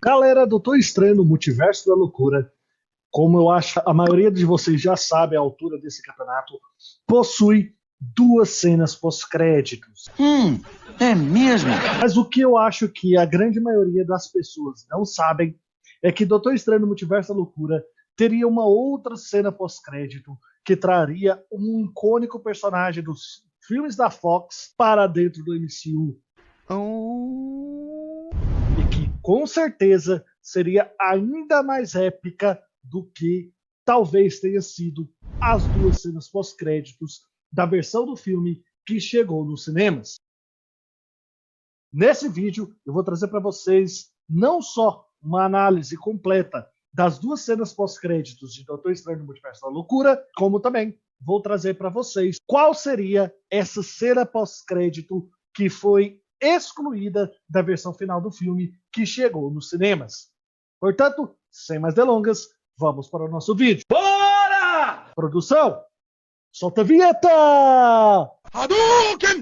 Galera, Doutor Estranho no Multiverso da Loucura, como eu acho a maioria de vocês já sabe a altura desse campeonato, possui duas cenas pós-créditos. É mesmo? Mas o que eu acho que a grande maioria das pessoas não sabem é que Doutor Estranho no Multiverso da Loucura teria uma outra cena pós-crédito que traria um icônico personagem dos filmes da Fox para dentro do MCU. E que com certeza seria ainda mais épica do que talvez tenha sido as duas cenas pós-créditos da versão do filme que chegou nos cinemas. Nesse vídeo eu vou trazer para vocês não só uma análise completa das duas cenas pós-créditos de Doutor Estranho no Multiverso da Loucura, como também vou trazer para vocês qual seria essa cena pós-crédito que foi excluída da versão final do filme que chegou nos cinemas. Portanto, sem mais delongas, vamos para o nosso vídeo. Bora! Produção, solta a vinheta! Hadouken!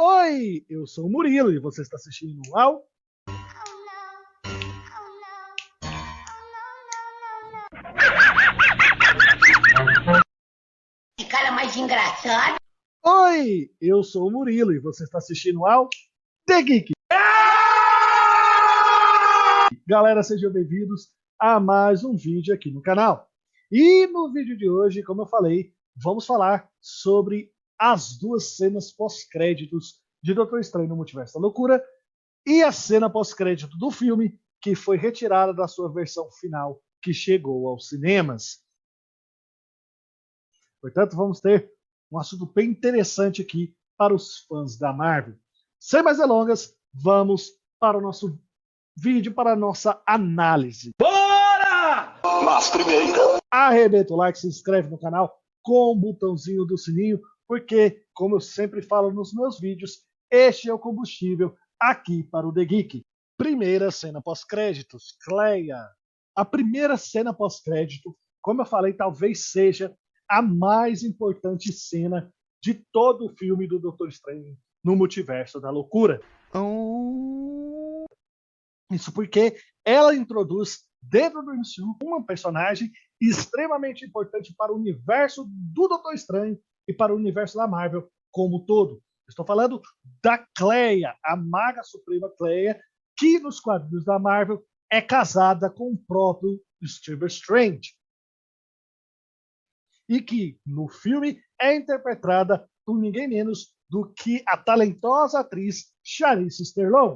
Oi, eu sou o Murilo e você está assistindo ao... Que cara mais engraçado. Oi, eu sou o Murilo e você está assistindo ao The Geek. Galera, sejam bem-vindos a mais um vídeo aqui no canal. E no vídeo de hoje, como eu falei, vamos falar sobre as duas cenas pós-créditos de Doutor Estranho no Multiverso da Loucura e a cena pós-crédito do filme que foi retirada da sua versão final que chegou aos cinemas. Portanto, vamos ter um assunto bem interessante aqui para os fãs da Marvel. Sem mais delongas, vamos para o nosso vídeo, para a nossa análise. Bora! Mas primeiro, Arrebenta o like, se inscreve no canal com o botãozinho do sininho, porque, como eu sempre falo nos meus vídeos, este é o combustível aqui para o The Geek. Primeira cena pós-créditos, Cleia. A primeira cena pós-crédito, como eu falei, talvez seja a mais importante cena de todo o filme do Doutor Estranho no Multiverso da Loucura. Isso porque ela introduz dentro do MCU uma personagem extremamente importante para o universo do Doutor Estranho e para o universo da Marvel como um todo. Estou falando da Cleia, a Maga Suprema Cleia, que nos quadrinhos da Marvel é casada com o próprio Stephen Strange. E que no filme é interpretada por ninguém menos do que a talentosa atriz Charlize Theron.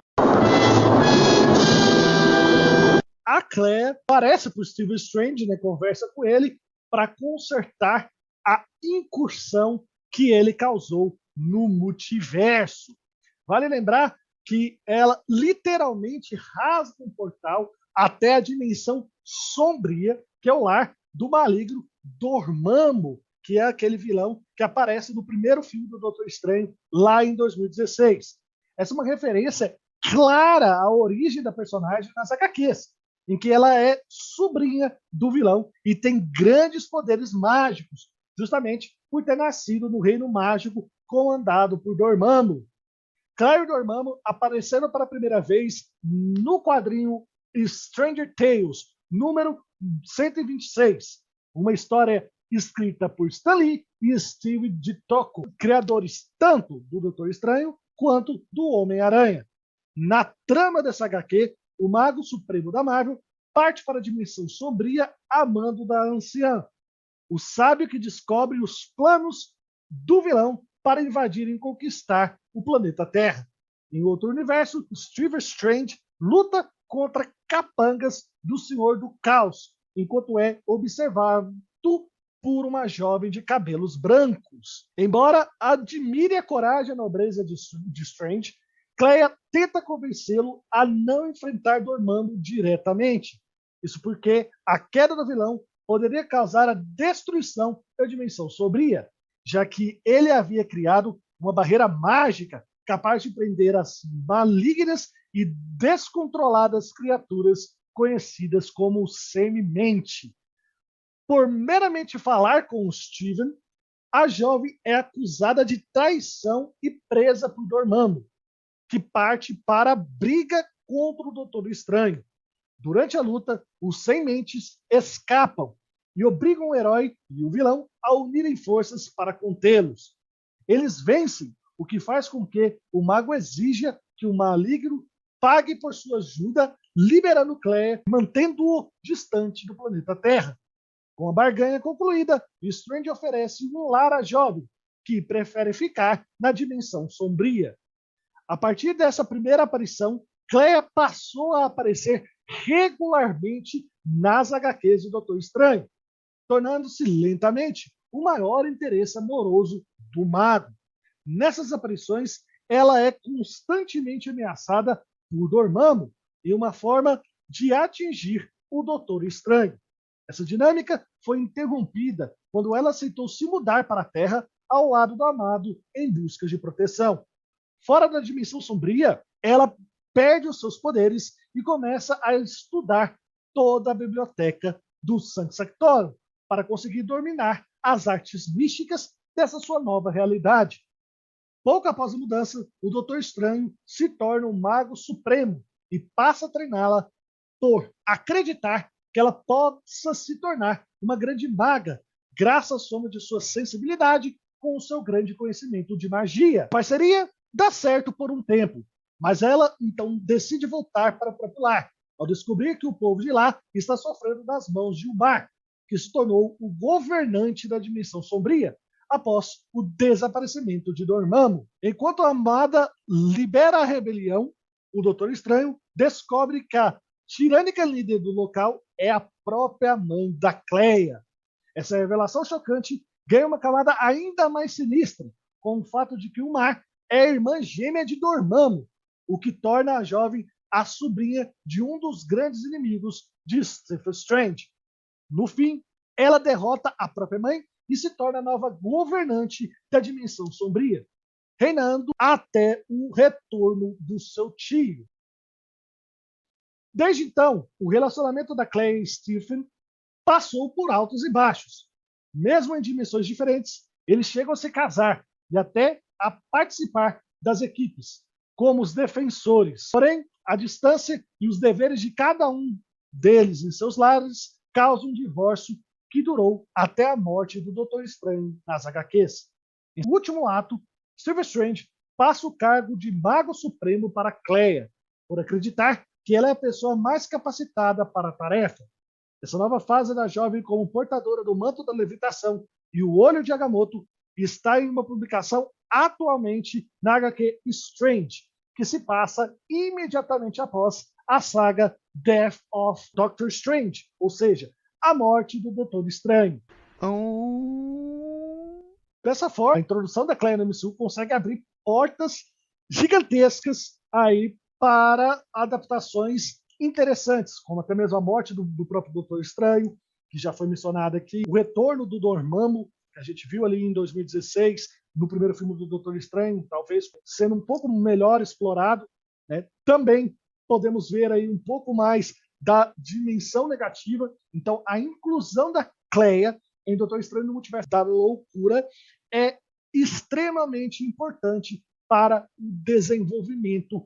A Claire aparece para o Stephen Strange, né, conversa com ele para consertar a incursão que ele causou no multiverso. Vale lembrar que ela literalmente rasga um portal até a dimensão sombria, que é o lar do maligno Dormammu, que é aquele vilão que aparece no primeiro filme do Doutor Estranho, lá em 2016. Essa é uma referência clara à origem da personagem nas HQs, em que ela é sobrinha do vilão e tem grandes poderes mágicos, justamente por ter nascido no reino mágico comandado por Dormammu. Claire Dormammu aparecendo para a primeira vez no quadrinho Stranger Tales, número 126, uma história escrita por Stan Lee e Steve Ditko, criadores tanto do Doutor Estranho quanto do Homem-Aranha. Na trama dessa HQ, o Mago Supremo da Marvel parte para a dimensão sombria a mando da Anciã, o sábio que descobre os planos do vilão para invadir e conquistar o planeta Terra. Em outro universo, Stephen Strange luta contra capangas do Senhor do Caos, enquanto é observado por uma jovem de cabelos brancos. Embora admire a coragem e a nobreza de Strange, Cleia tenta convencê-lo a não enfrentar Dormammu diretamente. Isso porque a queda do vilão poderia causar a destruição da dimensão sombria, já que ele havia criado uma barreira mágica capaz de prender as malignas e descontroladas criaturas conhecidas como semi-mente. Por meramente falar com o Steven, a jovem é acusada de traição e presa por Dormammu, que parte para a briga contra o Doutor Estranho. Durante a luta, os Sem-Mentes escapam e obrigam o herói e o vilão a unirem forças para contê-los. Eles vencem, o que faz com que o mago exija que o maligno pague por sua ajuda, liberando Clea, mantendo-o distante do planeta Terra. Com a barganha concluída, Strange oferece um lar à jovem, que prefere ficar na dimensão sombria. A partir dessa primeira aparição, Clea passou a aparecer regularmente nas HQs do Doutor Estranho, tornando-se lentamente o maior interesse amoroso do mago. Nessas aparições, ela é constantemente ameaçada por Dormammu em uma forma de atingir o Doutor Estranho. Essa dinâmica foi interrompida quando ela aceitou se mudar para a Terra ao lado do amado em busca de proteção. Fora da dimensão sombria, ela perde os seus poderes e começa a estudar toda a biblioteca do Sanctum para conseguir dominar as artes místicas dessa sua nova realidade. Pouco após a mudança, o Doutor Estranho se torna um mago supremo e passa a treiná-la por acreditar que ela possa se tornar uma grande maga, graças à soma de sua sensibilidade com o seu grande conhecimento de magia. A parceria dá certo por um tempo, mas ela então decide voltar para o próprio lar, ao descobrir que o povo de lá está sofrendo das mãos de Umbar, que se tornou o governante da dimensão sombria, após o desaparecimento de Dormammu. Enquanto a amada libera a rebelião, o Doutor Estranho descobre que a tirânica líder do local é a própria mãe da Clea. Essa revelação chocante ganha uma camada ainda mais sinistra, com o fato de que Umbar é a irmã gêmea de Dormammu, o que torna a jovem a sobrinha de um dos grandes inimigos de Stephen Strange. No fim, ela derrota a própria mãe e se torna a nova governante da dimensão sombria, reinando até o retorno do seu tio. Desde então, o relacionamento da Clea e Stephen passou por altos e baixos. Mesmo em dimensões diferentes, eles chegam a se casar e até a participar das equipes, como os defensores. Porém, a distância e os deveres de cada um deles em seus lares causam um divórcio que durou até a morte do Doutor Estranho nas HQs. No último ato, Stephen Strange passa o cargo de Mago Supremo para Clea, por acreditar que ela é a pessoa mais capacitada para a tarefa. Essa nova fase da jovem como portadora do manto da levitação e o olho de Agamotto está em uma publicação atualmente na HQ Strange, que se passa imediatamente após a saga Death of Doctor Strange, ou seja, a morte do Doutor Estranho. Dessa forma, a introdução da Clea no MCU consegue abrir portas gigantescas aí para adaptações interessantes, como até mesmo a morte do próprio Doutor Estranho, que já foi mencionado aqui, o retorno do Dormammu, que a gente viu ali em 2016, no primeiro filme do Doutor Estranho, talvez sendo um pouco melhor explorado, né? Também podemos ver aí um pouco mais da dimensão negativa. Então, a inclusão da Clea em Doutor Estranho no Multiverso da Loucura é extremamente importante para o desenvolvimento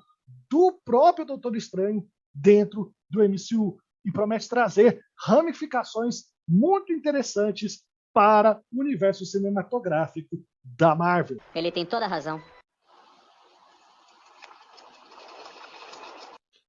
do próprio Doutor Estranho dentro do MCU e promete trazer ramificações muito interessantes para o universo cinematográfico da Marvel. Ele tem toda a razão.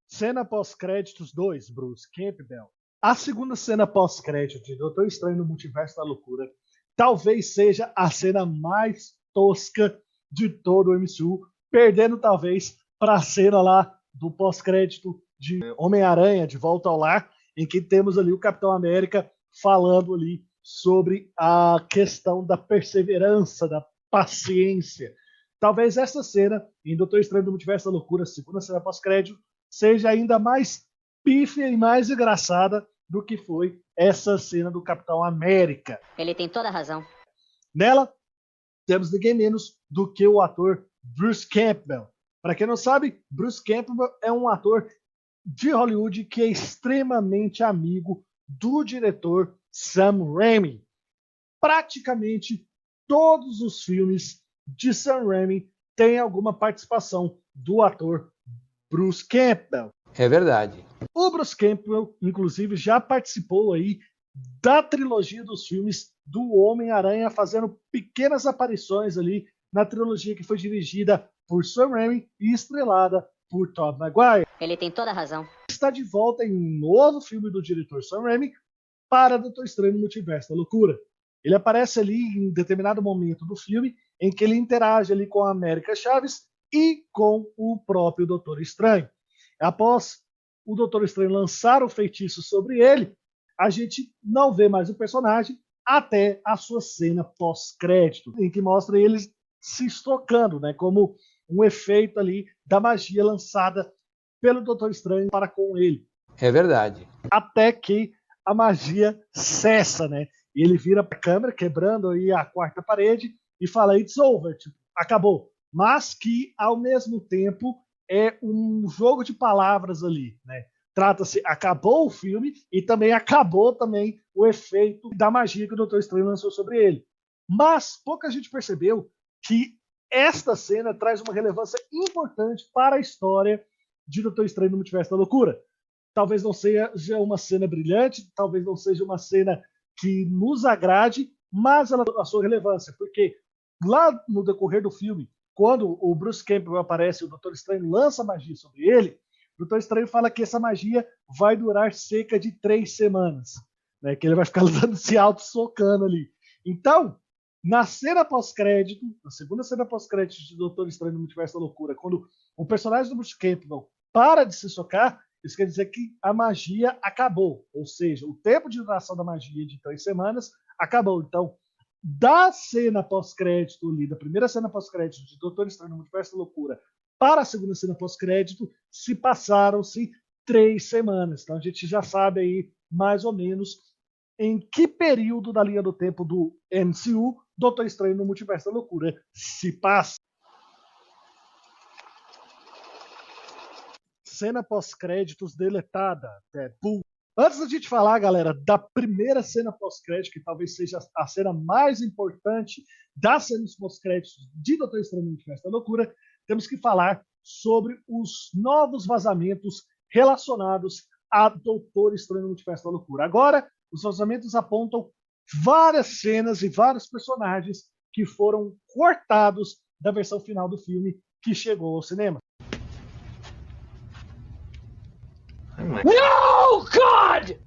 Cena pós-créditos 2, Bruce Campbell. A segunda cena pós-crédito de Doutor Estranho no Multiverso da Loucura talvez seja a cena mais tosca de todo o MCU, perdendo talvez para a cena lá do pós-crédito de Homem-Aranha, De Volta ao Lar, em que temos ali o Capitão América falando ali sobre a questão da perseverança, da paciência. Talvez essa cena, em Doutor Estranho do Multiverso da Loucura, segunda cena pós-crédito, seja ainda mais pífia e mais engraçada do que foi essa cena do Capitão América. Ele tem toda a razão. Nela, temos ninguém menos do que o ator Bruce Campbell. Para quem não sabe, Bruce Campbell é um ator de Hollywood que é extremamente amigo do diretor Sam Raimi. Praticamente todos os filmes de Sam Raimi têm alguma participação do ator Bruce Campbell. É verdade. O Bruce Campbell, inclusive, já participou aí da trilogia dos filmes do Homem-Aranha, fazendo pequenas aparições ali na trilogia que foi dirigida por Sam Raimi e estrelada por Tobey Maguire. Ele tem toda a razão. Está de volta em um novo filme do diretor Sam Raimi para Doutor Estranho no Multiverso da Loucura. Ele aparece ali em determinado momento do filme em que ele interage ali com a América Chaves e com o próprio Doutor Estranho. Após o Doutor Estranho lançar o feitiço sobre ele, a gente não vê mais o personagem até a sua cena pós-crédito, em que mostra ele se estocando, né, como um efeito ali da magia lançada pelo Doutor Estranho para com ele. É verdade. Até que a magia cessa, né? E ele vira para a câmera, quebrando aí a quarta parede e fala, it's over, tipo, acabou. Mas que, ao mesmo tempo, é um jogo de palavras ali, né? Trata-se, acabou o filme e também acabou também o efeito da magia que o Doutor Estranho lançou sobre ele. Mas pouca gente percebeu que esta cena traz uma relevância importante para a história de Doutor Estranho no Multiverso da Loucura. Talvez não seja uma cena brilhante, talvez não seja uma cena que nos agrade, mas ela tem a sua relevância, porque lá no decorrer do filme, quando o Bruce Campbell aparece e o Doutor Estranho lança magia sobre ele, o Doutor Estranho fala que essa magia vai durar cerca de 3 semanas, né? Que ele vai ficar se auto-socando ali. Então, na cena pós-crédito, na segunda cena pós-crédito de Doutor Estranho no Multiverso da Loucura, quando o personagem do Bruce Campbell para de se socar, isso quer dizer que a magia acabou, ou seja, o tempo de duração da magia de 3 semanas acabou. Então, da cena pós-crédito ali, da primeira cena pós-crédito de Doutor Estranho no Multiverso da Loucura para a segunda cena pós-crédito, se passaram-se 3 semanas. Então a gente já sabe aí mais ou menos em que período da linha do tempo do MCU Doutor Estranho no Multiverso da Loucura se passa. Cena pós-créditos deletada, Deadpool. Antes da gente falar, galera, da primeira cena pós-crédito, que talvez seja a cena mais importante das cenas pós-créditos de Doutor Estranho no Multiverso da Loucura, temos que falar sobre os novos vazamentos relacionados a Doutor Estranho no Multiverso da Loucura. Agora, os vazamentos apontam várias cenas e vários personagens que foram cortados da versão final do filme que chegou ao cinema. No, God!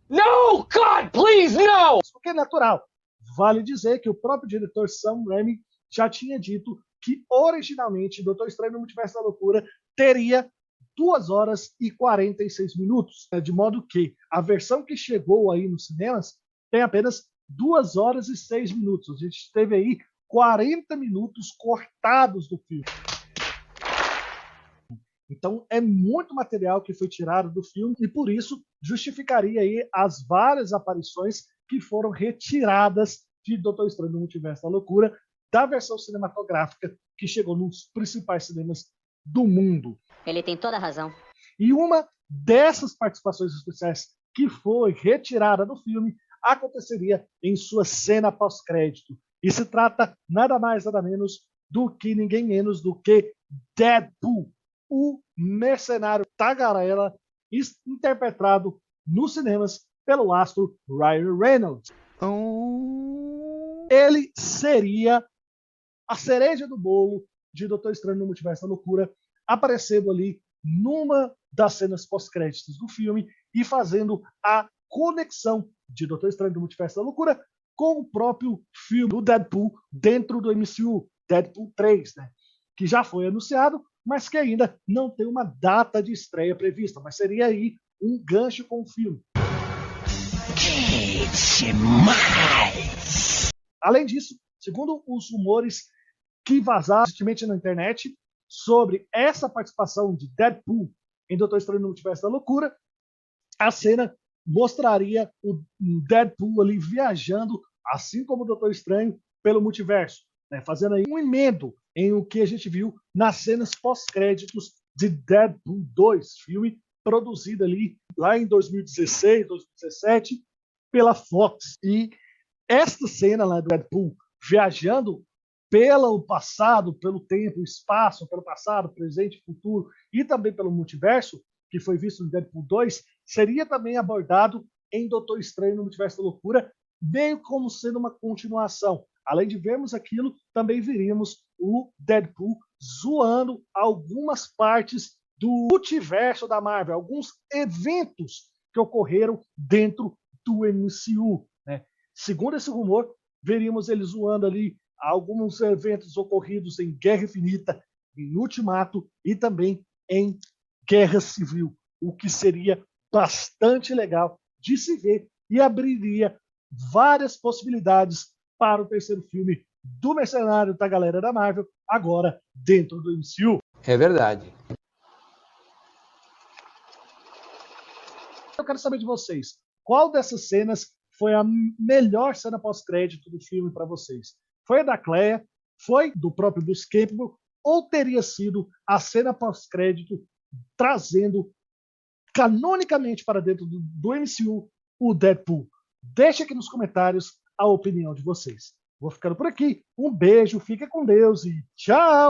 No, God, please, no! O que é natural. Vale dizer que o próprio diretor Sam Raimi já tinha dito que originalmente Doutor Estranho no Multiverso da Loucura teria 2 horas e 46 minutos, de modo que a versão que chegou aí nos cinemas tem apenas 2 horas e 6 minutos. A gente teve aí 40 minutos cortados do filme. Então é muito material que foi tirado do filme e por isso justificaria aí as várias aparições que foram retiradas de Doutor Estranho no Multiverso da Loucura da versão cinematográfica que chegou nos principais cinemas do mundo. Ele tem toda a razão. E uma dessas participações especiais que foi retirada do filme aconteceria em sua cena pós-crédito. E se trata nada mais, nada menos do que ninguém menos do que Deadpool, o mercenário tagarela interpretado nos cinemas pelo astro Ryan Reynolds. Ele seria a cereja do bolo de Doutor Estranho no Multiverso da Loucura, aparecendo ali numa das cenas pós-créditos do filme e fazendo a conexão de Doutor Estranho no Multiverso da Loucura com o próprio filme do Deadpool dentro do MCU, Deadpool 3, né? Que já foi anunciado, mas que ainda não tem uma data de estreia prevista, mas seria aí um gancho com o filme. Que demais! Além disso, segundo os rumores que vazaram recentemente na internet sobre essa participação de Deadpool em Doutor Estranho no Multiverso da Loucura, a cena mostraria o Deadpool ali viajando, assim como o Doutor Estranho, pelo multiverso, né, fazendo aí um emendo em o que a gente viu nas cenas pós-créditos de Deadpool 2, filme produzido ali lá em 2016, 2017 pela Fox. E esta cena lá do Deadpool viajando pelo passado, pelo tempo, espaço, pelo passado, presente, futuro e também pelo multiverso, que foi visto no Deadpool 2, seria também abordado em Doutor Estranho no Multiverso da Loucura, meio como sendo uma continuação. Além de vermos aquilo, também veríamos o Deadpool zoando algumas partes do multiverso da Marvel, alguns eventos que ocorreram dentro do MCU. Né? Segundo esse rumor, veríamos ele zoando ali alguns eventos ocorridos em Guerra Infinita, em Ultimato e também em Guerra Civil, o que seria bastante legal de se ver e abriria várias possibilidades para o terceiro filme do Mercenário da galera da Marvel, agora dentro do MCU. É verdade. Eu quero saber de vocês, qual dessas cenas foi a melhor cena pós-crédito do filme para vocês? Foi a da Clea? Foi do próprio Bruce Campbell? Ou teria sido a cena pós-crédito trazendo canonicamente para dentro do MCU o Deadpool? Deixe aqui nos comentários a opinião de vocês. Vou ficando por aqui. Um beijo, fica com Deus e tchau!